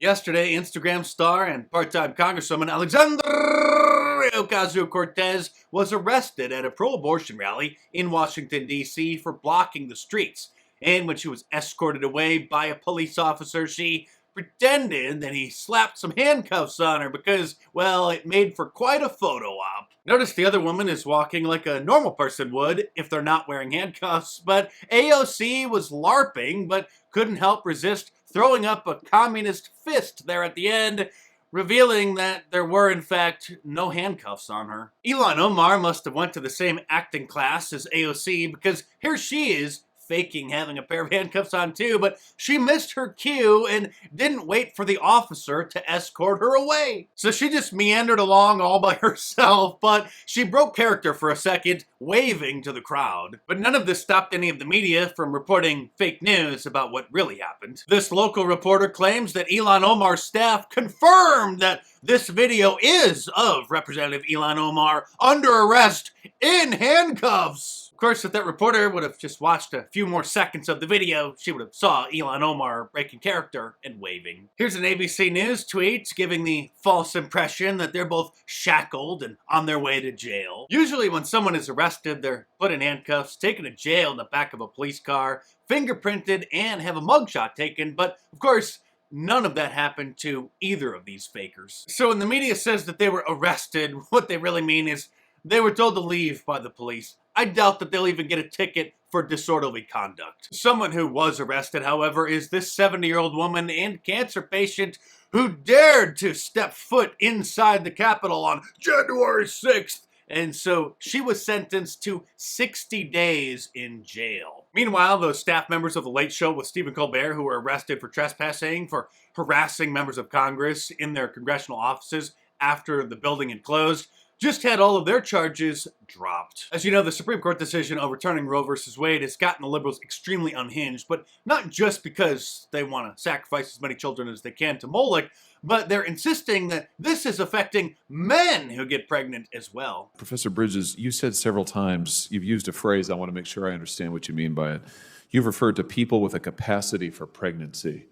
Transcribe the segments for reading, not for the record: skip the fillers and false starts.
Yesterday, Instagram star and part-time Congresswoman Alexandria Ocasio-Cortez was arrested at a pro-abortion rally in Washington, D.C. for blocking the streets. And when she was escorted away by a police officer, she pretended that he slapped some handcuffs on her because, well, it made for quite a photo op. Notice the other woman is walking like a normal person would if they're not wearing handcuffs, but AOC was LARPing but couldn't help resist throwing up a communist fist there at the end, revealing that there were, in fact, no handcuffs on her. Ilhan Omar must have went to the same acting class as AOC because here she is, faking having a pair of handcuffs on too, but she missed her cue and didn't wait for the officer to escort her away. So she just meandered along all by herself, but she broke character for a second, waving to the crowd. But none of this stopped any of the media from reporting fake news about what really happened. This local reporter claims that Ilhan Omar's staff confirmed that this video is of Representative Ilhan Omar under arrest in handcuffs. Of course, if that reporter would have just watched a few more seconds of the video, she would have saw Ilhan Omar breaking character and waving. Here's an ABC News tweet giving the false impression that they're both shackled and on their way to jail. Usually when someone is arrested, they're put in handcuffs, taken to jail in the back of a police car, fingerprinted, and have a mugshot taken, but of course, none of that happened to either of these fakers. So when the media says that they were arrested, what they really mean is they were told to leave by the police. I doubt that they'll even get a ticket for disorderly conduct. Someone who was arrested, however, is this 70-year-old woman and cancer patient who dared to step foot inside the Capitol on January 6th. And so she was sentenced to 60 days in jail. Meanwhile, those staff members of The Late Show with Stephen Colbert who were arrested for trespassing, for harassing members of Congress in their congressional offices after the building had closed, just had all of their charges dropped. As you know, the Supreme Court decision overturning Roe v. Wade has gotten the liberals extremely unhinged, but not just because they want to sacrifice as many children as they can to Moloch, but they're insisting that this is affecting men who get pregnant as well. Professor Bridges, you said several times, you've used a phrase, I want to make sure I understand what you mean by it. You've referred to people with a capacity for pregnancy.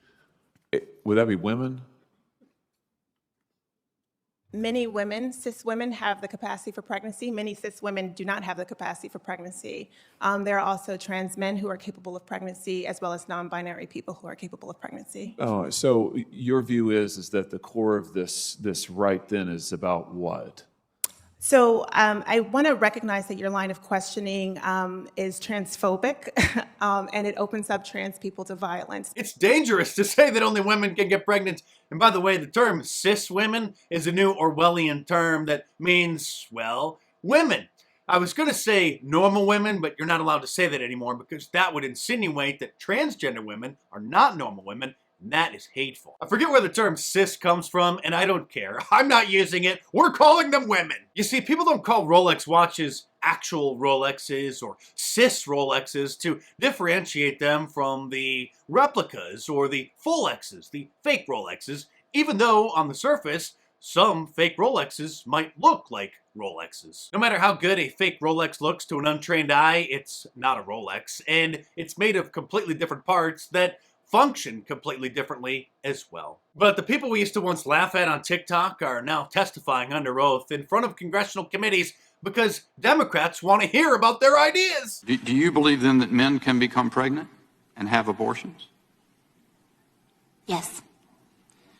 Would that be women? Many women, cis women, have the capacity for pregnancy. Many cis women do not have the capacity for pregnancy. There are also trans men who are capable of pregnancy, as well as non-binary people who are capable of pregnancy. Oh, so your view is that the core of this right then is about what? So I want to recognize that your line of questioning is transphobic, and it opens up trans people to violence. It's dangerous to say that only women can get pregnant. And by the way, the term cis women is a new Orwellian term that means, well, women. I was going to say normal women, but you're not allowed to say that anymore because that would insinuate that transgender women are not normal women. And that is hateful. I forget where the term cis comes from, and I don't care. I'm not using it. We're calling them women. You see, people don't call Rolex watches actual Rolexes or cis Rolexes to differentiate them from the replicas or the full X's, the fake Rolexes, even though on the surface, some fake Rolexes might look like Rolexes. No matter how good a fake Rolex looks to an untrained eye, it's not a Rolex, and it's made of completely different parts that function completely differently as well. But the people we used to once laugh at on TikTok are now testifying under oath in front of congressional committees because Democrats want to hear about their ideas. Do you believe then that men can become pregnant and have abortions? Yes.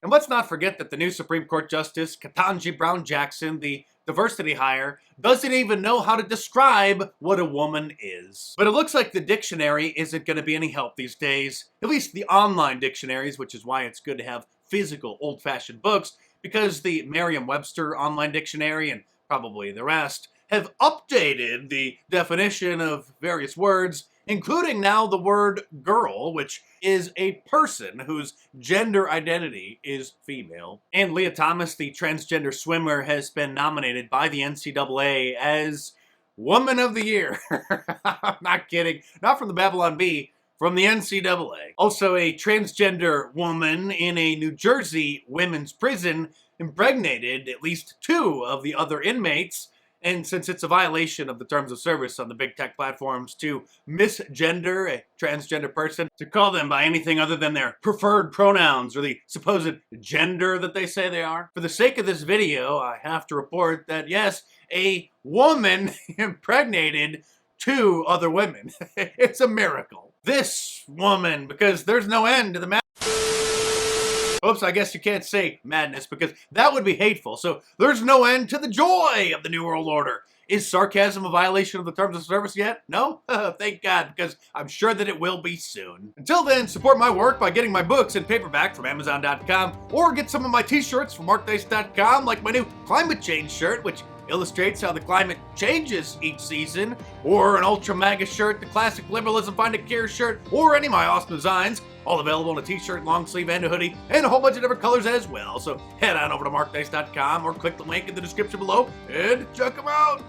And let's not forget that the new Supreme Court Justice, Ketanji Brown Jackson, the diversity hire, doesn't even know how to describe what a woman is. But it looks like the dictionary isn't going to be any help these days, at least the online dictionaries, which is why it's good to have physical old-fashioned books, because the Merriam-Webster online dictionary and probably the rest have updated the definition of various words, including now the word girl, which is a person whose gender identity is female. And Leah Thomas, the transgender swimmer, has been nominated by the NCAA as Woman of the Year. I'm not kidding. Not from the Babylon Bee, from the NCAA. Also, a transgender woman in a New Jersey women's prison impregnated at least 2 of the other inmates And since it's a violation of the terms of service on the big tech platforms to misgender a transgender person, to call them by anything other than their preferred pronouns or the supposed gender that they say they are, for the sake of this video, I have to report that yes, a woman impregnated 2 other women. It's a miracle. This woman, because there's no end to the madness. Oops, I guess you can't say madness because that would be hateful. So there's no end to the joy of the New World Order. Is sarcasm a violation of the terms of service yet? No? Thank God, because I'm sure that it will be soon. Until then, support my work by getting my books in paperback from Amazon.com or get some of my t-shirts from MarkDice.com, like my new climate change shirt, which illustrates how the climate changes each season, or an Ultra MAGA shirt, the classic Liberalism Find a Cure shirt, or any of my awesome designs, all available in a t-shirt, long sleeve, and a hoodie, and a whole bunch of different colors as well. So head on over to MarkDice.com or click the link in the description below and check them out.